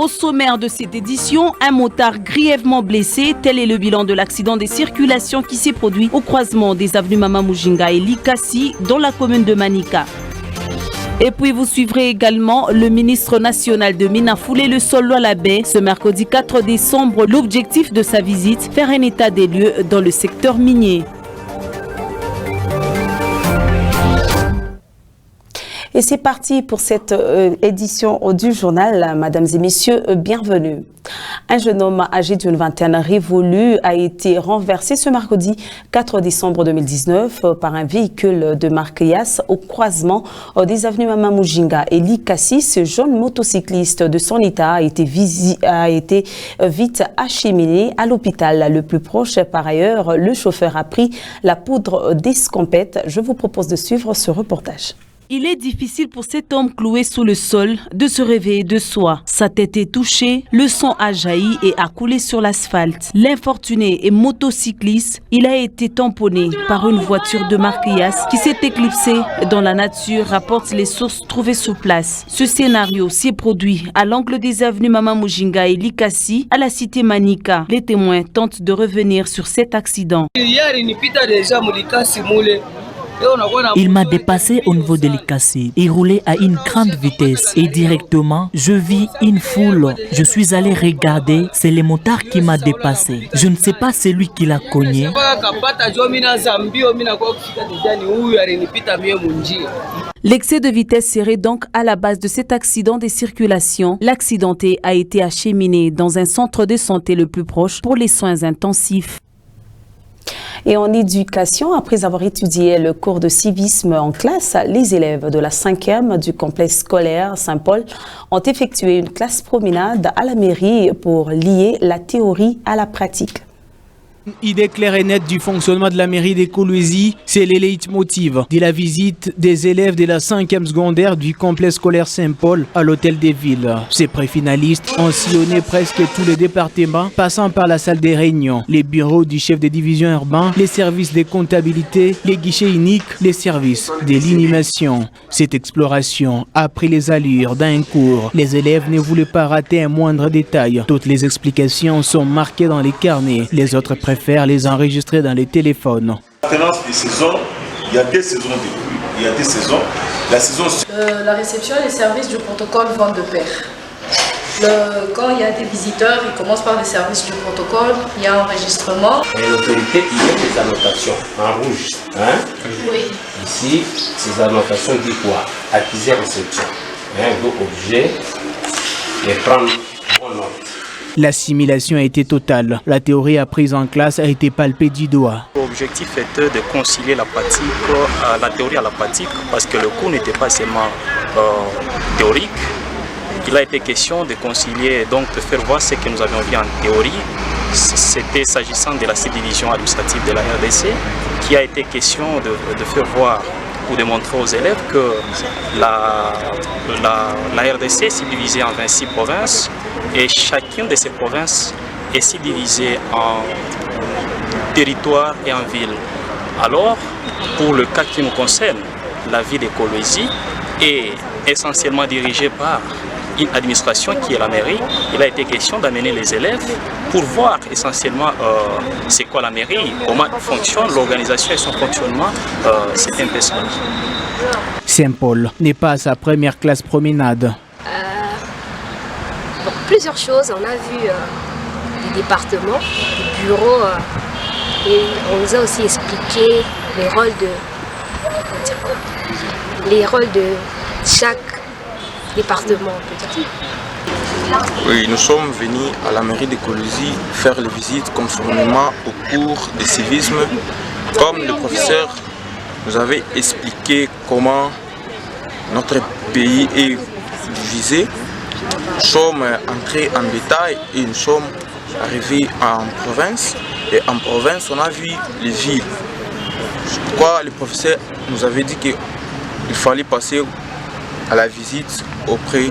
Au sommaire de cette édition, un motard grièvement blessé. Tel est le bilan de l'accident de circulation qui s'est produit au croisement des avenues Mama Mujinga et Likasi dans la commune de Manika. Et puis vous suivrez également le ministre national de Mines a foulé le sol à la baie ce mercredi 4 décembre. L'objectif de sa visite, faire un état des lieux dans le secteur minier. Et c'est parti pour cette édition du journal. Mesdames et messieurs, bienvenue. Un jeune homme âgé d'une vingtaine révolue a été renversé ce mercredi 4 décembre 2019 par un véhicule de marque Yas au croisement des avenues Mama Mujinga et Likasi. Ce jeune motocycliste de son état a été vite acheminé à l'hôpital le plus proche. Par ailleurs, le chauffeur a pris la poudre d'escampette. Je vous propose de suivre ce reportage. Il est difficile pour cet homme cloué sous le sol de se réveiller de soi. Sa tête est touchée, le sang a jailli et a coulé sur l'asphalte. L'infortuné est motocycliste. Il a été tamponné par une voiture de marque Yas qui s'est éclipsée dans la nature, rapportent les sources trouvées sur place. Ce scénario s'est produit à l'angle des avenues Mama Mujinga et Likasi à la cité Manika. Les témoins tentent de revenir sur cet accident. Il m'a dépassé au niveau de Likasi. Il roulait à une grande vitesse et directement, je vis une foule. Je suis allé regarder, c'est le motard qui m'a dépassé. Je ne sais pas c'est lui qui l'a cogné. L'excès de vitesse serait donc à la base de cet accident de circulation. L'accidenté a été acheminé dans un centre de santé le plus proche pour les soins intensifs. Et en éducation, après avoir étudié le cours de civisme en classe, les élèves de la 5e du complexe scolaire Saint-Paul ont effectué une classe promenade à la mairie pour lier la théorie à la pratique. Idée claire et nette du fonctionnement de la mairie des Kolwezi, c'est le leitmotiv de la visite des élèves de la 5e secondaire du complexe scolaire Saint-Paul à l'hôtel des villes. Ces préfinalistes ont sillonné presque tous les départements, passant par la salle des réunions, les bureaux du chef de division urbain, les services de comptabilité, les guichets uniques, les services de l'inhumation. Cette exploration a pris les allures d'un cours. Les élèves ne voulaient pas rater un moindre détail. Toutes les explications sont marquées dans les carnets. Les autres préfèrent les enregistrer dans les téléphones. Maintenance des saisons, il y a deux saisons. Il y a deux saisons. La saison... la réception et les services du protocole vont de pair. Quand il y a des visiteurs, ils commencent par les services du protocole, il y a un enregistrement. Et l'autorité, il y a des annotations en rouge. Hein? Oui. Ici, ces annotations disent quoi? Accusé réception. Donc obligé de prendre bonne note. L'assimilation a été totale. La théorie apprise en classe a été palpée du doigt. L'objectif était de concilier la pratique, la théorie à la pratique, parce que le cours n'était pas seulement théorique. Il a été question de concilier, donc de faire voir ce que nous avions vu en théorie. C'était s'agissant de la subdivision administrative de la RDC, qui a été question de faire voir ou de montrer aux élèves que la RDC est subdivisée en 26 provinces et chacune de ces provinces est subdivisée en territoires et en villes. Alors, pour le cas qui nous concerne, la ville de Kolwezi est essentiellement dirigée par une administration qui est la mairie. Il a été question d'amener les élèves pour voir essentiellement c'est quoi la mairie, comment fonctionne l'organisation et son fonctionnement, c'est un peu ça. Saint-Paul n'est pas à sa première classe promenade. Plusieurs choses, on a vu des départements, des bureaux et on nous a aussi expliqué les rôles de chaque département. Oui, nous sommes venus à la mairie de Kolwezi faire les visites conformément au cours de civisme. Comme le professeur nous avait expliqué comment notre pays est divisé, nous sommes entrés en détail et nous sommes arrivés en province. Et en province, on a vu les villes. Pourquoi le professeur nous avait dit qu'il fallait passer à la visite auprès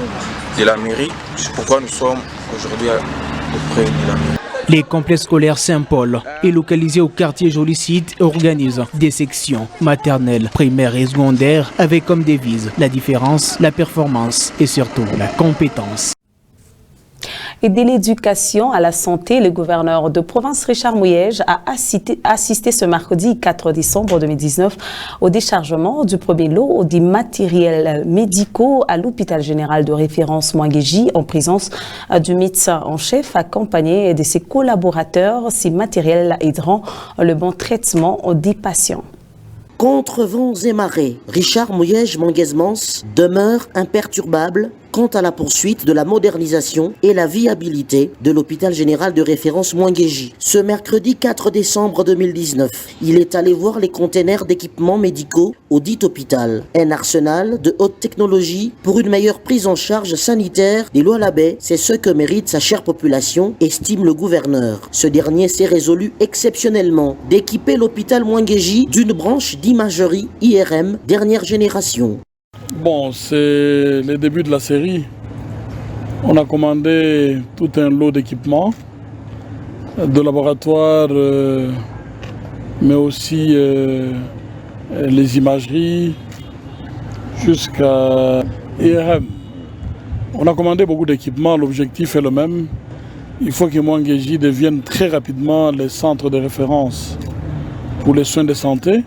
de la mairie. C'est pourquoi nous sommes aujourd'hui auprès de la mairie. Les complexes scolaires Saint-Paul est localisé au quartier Jolicide et organise des sections maternelles, primaires et secondaires avec comme devise la différence, la performance et surtout la compétence. Et de l'éducation à la santé, le gouverneur de province Richard Mouyej a assisté ce mercredi 4 décembre 2019 au déchargement du premier lot des matériels médicaux à l'hôpital général de référence Mwangeji en présence du médecin en chef accompagné de ses collaborateurs. Ces matériels aideront le bon traitement des patients. Contre vents et marées, Richard Mouyej Manguez-Mans demeure imperturbable quant à la poursuite de la modernisation et la viabilité de l'hôpital général de référence Mwangeji. Ce mercredi 4 décembre 2019, il est allé voir les containers d'équipements médicaux au dit hôpital. Un arsenal de haute technologie pour une meilleure prise en charge sanitaire des Lualabé, c'est ce que mérite sa chère population, estime le gouverneur. Ce dernier s'est résolu exceptionnellement d'équiper l'hôpital Mwangeji d'une branche d'imagerie IRM dernière génération. Bon, c'est le début de la série. On a commandé tout un lot d'équipements, de laboratoire, mais aussi les imageries, jusqu'à IRM. On a commandé beaucoup d'équipements, l'objectif est le même. Il faut que Mwangeji devienne très rapidement le centre de référence pour les soins de santé.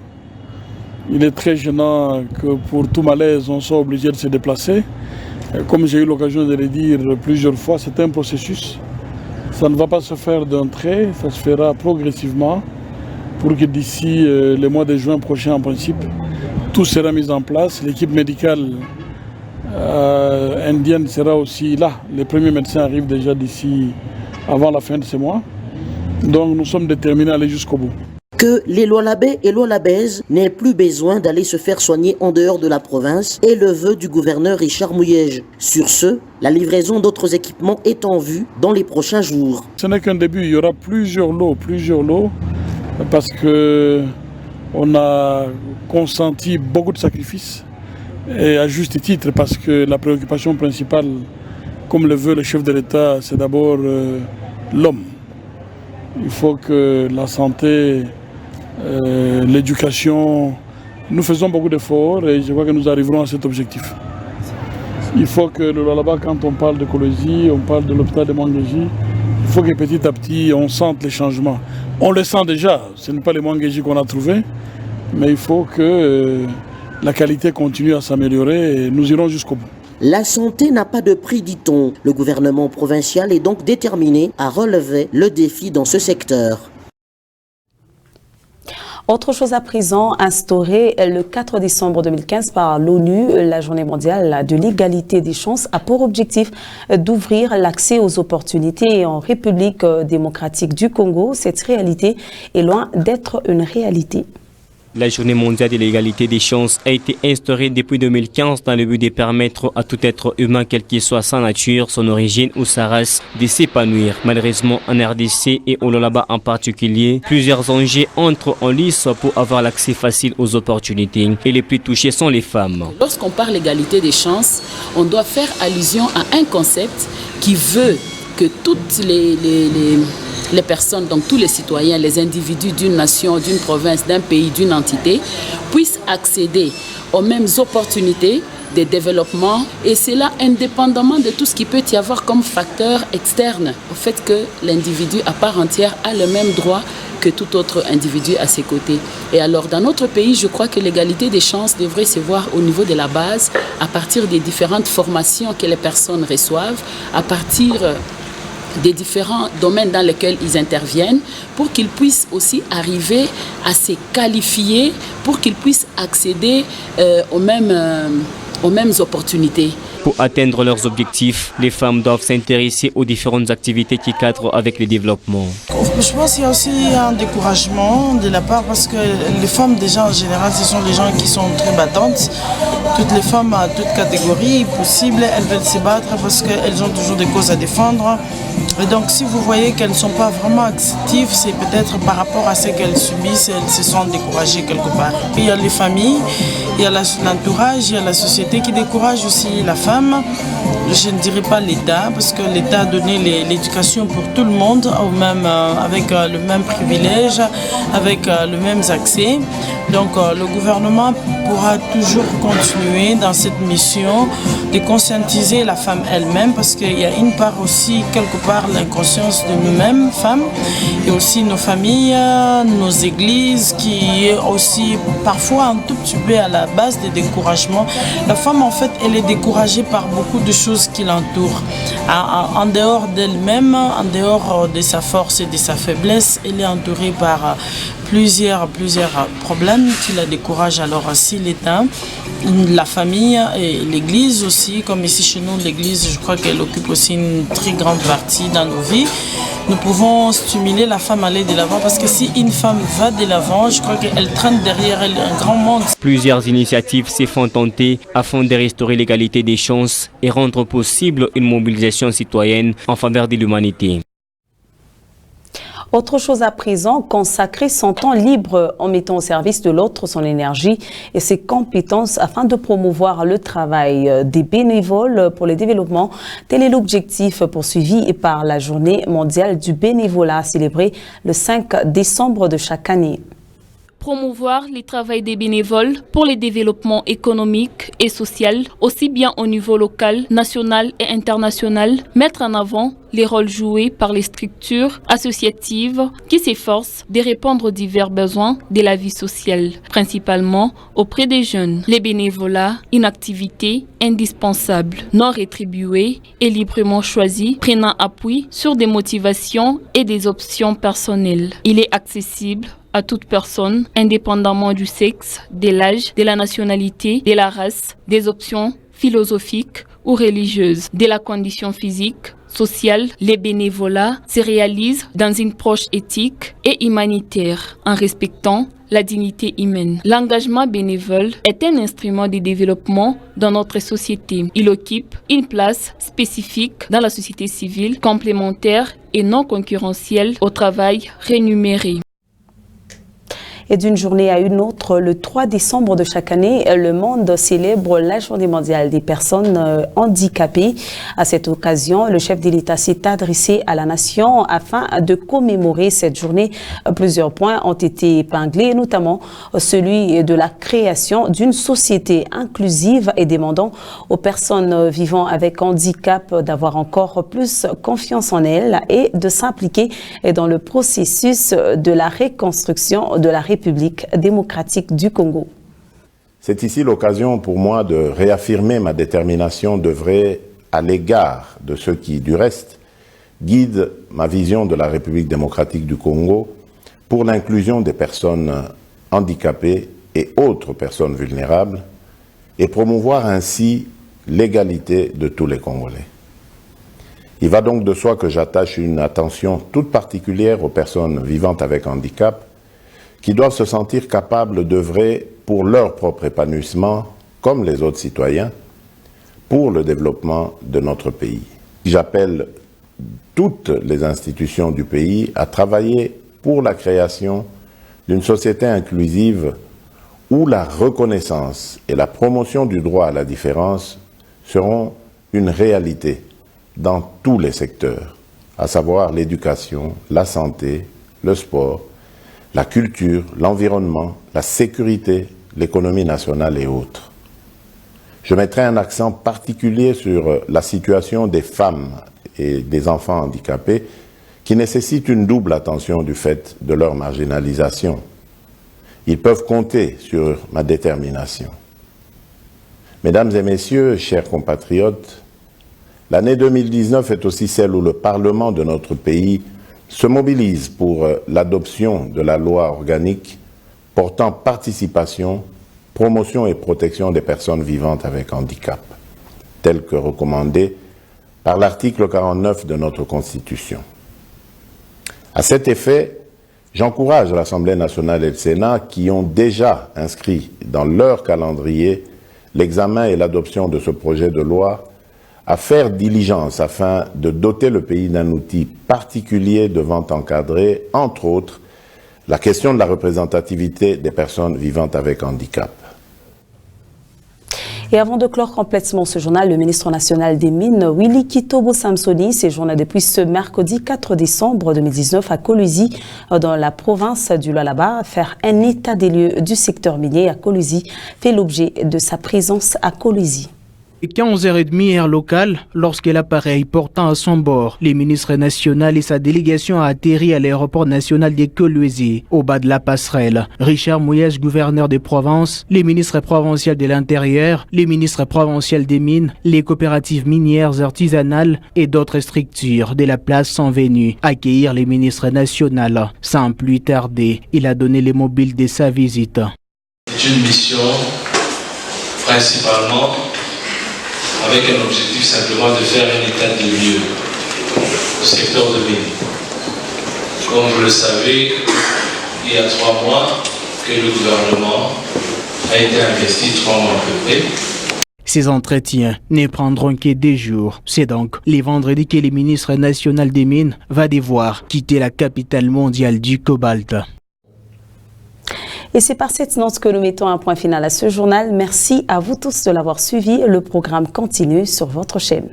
Il est très gênant que pour tout malaise, on soit obligé de se déplacer. Comme j'ai eu l'occasion de le dire plusieurs fois, c'est un processus. Ça ne va pas se faire d'un trait, ça se fera progressivement pour que d'ici le mois de juin prochain, en principe, tout sera mis en place. L'équipe médicale indienne sera aussi là. Les premiers médecins arrivent déjà d'ici avant la fin de ce mois. Donc nous sommes déterminés à aller jusqu'au bout. Que les Lualabé et Lualabèzes n'aient plus besoin d'aller se faire soigner en dehors de la province est le vœu du gouverneur Richard Mouyej. Sur ce, la livraison d'autres équipements est en vue dans les prochains jours. Ce n'est qu'un début, il y aura plusieurs lots, parce qu'on a consenti beaucoup de sacrifices, et à juste titre, parce que la préoccupation principale, comme le veut le chef de l'État, c'est d'abord l'homme. Il faut que la santé, l'éducation, nous faisons beaucoup d'efforts et je crois que nous arriverons à cet objectif. Il faut que le Lualaba, quand on parle de Kolwezi, on parle de l'hôpital de Mwangeji, il faut que petit à petit on sente les changements. On le sent déjà, ce n'est pas les Mwangeji qu'on a trouvés, mais il faut que la qualité continue à s'améliorer et nous irons jusqu'au bout. La santé n'a pas de prix, dit-on. Le gouvernement provincial est donc déterminé à relever le défi dans ce secteur. Autre chose à présent, instaurée le 4 décembre 2015 par l'ONU, la Journée mondiale de l'égalité des chances a pour objectif d'ouvrir l'accès aux opportunités en République démocratique du Congo. Cette réalité est loin d'être une réalité. La Journée mondiale de l'égalité des chances a été instaurée depuis 2015 dans le but de permettre à tout être humain, quelle qu'il soit sa nature, son origine ou sa race, de s'épanouir. Malheureusement, en RDC et au Lualaba en particulier, plusieurs enjeux entrent en lice pour avoir l'accès facile aux opportunités et les plus touchés sont les femmes. Lorsqu'on parle d'égalité des chances, on doit faire allusion à un concept qui veut que toutes les personnes, donc tous les citoyens, les individus d'une nation, d'une province, d'un pays, d'une entité, puissent accéder aux mêmes opportunités de développement et cela indépendamment de tout ce qui peut y avoir comme facteur externe au fait que l'individu à part entière a le même droit que tout autre individu à ses côtés. Et alors dans notre pays, je crois que l'égalité des chances devrait se voir au niveau de la base, à partir des différentes formations que les personnes reçoivent, à partir des différents domaines dans lesquels ils interviennent pour qu'ils puissent aussi arriver à se qualifier, pour qu'ils puissent accéder aux mêmes opportunités. Pour atteindre leurs objectifs, les femmes doivent s'intéresser aux différentes activités qui cadrent avec le développement. Je pense qu'il y a aussi un découragement de la part parce que les femmes déjà en général ce sont des gens qui sont très battantes. Toutes les femmes à toutes catégories possibles, elles veulent se battre parce qu'elles ont toujours des causes à défendre. Et donc si vous voyez qu'elles ne sont pas vraiment actives, c'est peut-être par rapport à ce qu'elles subissent, elles se sont découragées quelque part. Puis il y a les familles, il y a l'entourage, il y a la société qui décourage aussi la femme. Je ne dirais pas l'État, parce que l'État a donné l'éducation pour tout le monde, avec le même privilège, avec le même accès. Donc le gouvernement pourra toujours continuer dans cette mission de conscientiser la femme elle-même, parce qu'il y a une part aussi, quelque part, l'inconscience de nous-mêmes, femmes, et aussi nos familles, nos églises, qui est aussi parfois un tout petit peu à la base des découragements. La femme, en fait, elle est découragée par beaucoup de choses qui l'entourent. En dehors d'elle-même, en dehors de sa force et de sa faiblesse, elle est entourée par plusieurs problèmes qui la découragent. Alors si l'État, la famille et l'Église aussi, comme ici chez nous, l'Église, je crois qu'elle occupe aussi une très grande partie dans nos vies, nous pouvons stimuler la femme à aller de l'avant, parce que si une femme va de l'avant, je crois qu'elle traîne derrière elle un grand monde. Plusieurs initiatives se font tenter afin de restaurer l'égalité des chances et rendre possible une mobilisation citoyenne en faveur de l'humanité. Autre chose à présent, consacrer son temps libre en mettant au service de l'autre son énergie et ses compétences afin de promouvoir le travail des bénévoles pour le développement. Tel est l'objectif poursuivi par la Journée mondiale du bénévolat célébrée le 5 décembre de chaque année. Promouvoir le travail des bénévoles pour le développement économique et social, aussi bien au niveau local, national et international, mettre en avant les rôles joués par les structures associatives qui s'efforcent de répondre aux divers besoins de la vie sociale, principalement auprès des jeunes. Les bénévolats, une activité indispensable, non rétribuée et librement choisie, prenant appui sur des motivations et des options personnelles. Il est accessible à toute personne, indépendamment du sexe, de l'âge, de la nationalité, de la race, des options philosophiques ou religieuses, de la condition physique, sociale. Les bénévolats se réalisent dans une approche éthique et humanitaire, en respectant la dignité humaine. L'engagement bénévole est un instrument de développement dans notre société. Il occupe une place spécifique dans la société civile, complémentaire et non concurrentielle au travail rémunéré. Et d'une journée à une autre, le 3 décembre de chaque année, le monde célèbre la Journée mondiale des personnes handicapées. À cette occasion, le chef de l'État s'est adressé à la nation afin de commémorer cette journée. Plusieurs points ont été épinglés, notamment celui de la création d'une société inclusive et demandant aux personnes vivant avec handicap d'avoir encore plus confiance en elles et de s'impliquer dans le processus de la reconstruction de la République démocratique du Congo. C'est ici l'occasion pour moi de réaffirmer ma détermination d'œuvrer à l'égard de ceux qui, du reste, guident ma vision de la République démocratique du Congo pour l'inclusion des personnes handicapées et autres personnes vulnérables et promouvoir ainsi l'égalité de tous les Congolais. Il va donc de soi que j'attache une attention toute particulière aux personnes vivant avec handicap qui doivent se sentir capables d'œuvrer pour leur propre épanouissement, comme les autres citoyens, pour le développement de notre pays. J'appelle toutes les institutions du pays à travailler pour la création d'une société inclusive où la reconnaissance et la promotion du droit à la différence seront une réalité dans tous les secteurs, à savoir l'éducation, la santé, le sport, la culture, l'environnement, la sécurité, l'économie nationale et autres. Je mettrai un accent particulier sur la situation des femmes et des enfants handicapés qui nécessitent une double attention du fait de leur marginalisation. Ils peuvent compter sur ma détermination. Mesdames et messieurs, chers compatriotes, l'année 2019 est aussi celle où le Parlement de notre pays se mobilise pour l'adoption de la loi organique portant participation, promotion et protection des personnes vivantes avec handicap, telle que recommandée par l'article 49 de notre Constitution. À cet effet, j'encourage l'Assemblée nationale et le Sénat qui ont déjà inscrit dans leur calendrier l'examen et l'adoption de ce projet de loi à faire diligence afin de doter le pays d'un outil particulier devant encadrer, entre autres, la question de la représentativité des personnes vivant avec handicap. Et avant de clore complètement ce journal, le ministre national des Mines, Willy Kitobo Samsoni, séjourne depuis ce mercredi 4 décembre 2019 à Kolwezi, dans la province du Lualaba. Faire un état des lieux du secteur minier à Kolwezi fait l'objet de sa présence à Kolwezi. 15h30 heure locale, lorsque l'appareil portant à son bord les ministres nationaux et sa délégation a atterri à l'aéroport national de Kolwezi, au bas de la passerelle. Richard Mouyej, gouverneur des provinces, les ministres provinciaux de l'Intérieur, les ministres provinciaux des Mines, les coopératives minières artisanales et d'autres structures de la place sont venus accueillir les ministres nationaux. Sans plus tarder, il a donné les mobiles de sa visite. C'est une mission principalement avec un objectif simplement de faire un état des lieux au secteur de mine. Comme vous le savez, il y a 3 mois que le gouvernement a été investi, 3 mois à peu près. Ces entretiens ne prendront que 2 jours. C'est donc les vendredis que le ministre national des Mines va devoir quitter la capitale mondiale du cobalt. Et c'est par cette note que nous mettons un point final à ce journal. Merci à vous tous de l'avoir suivi. Le programme continue sur votre chaîne.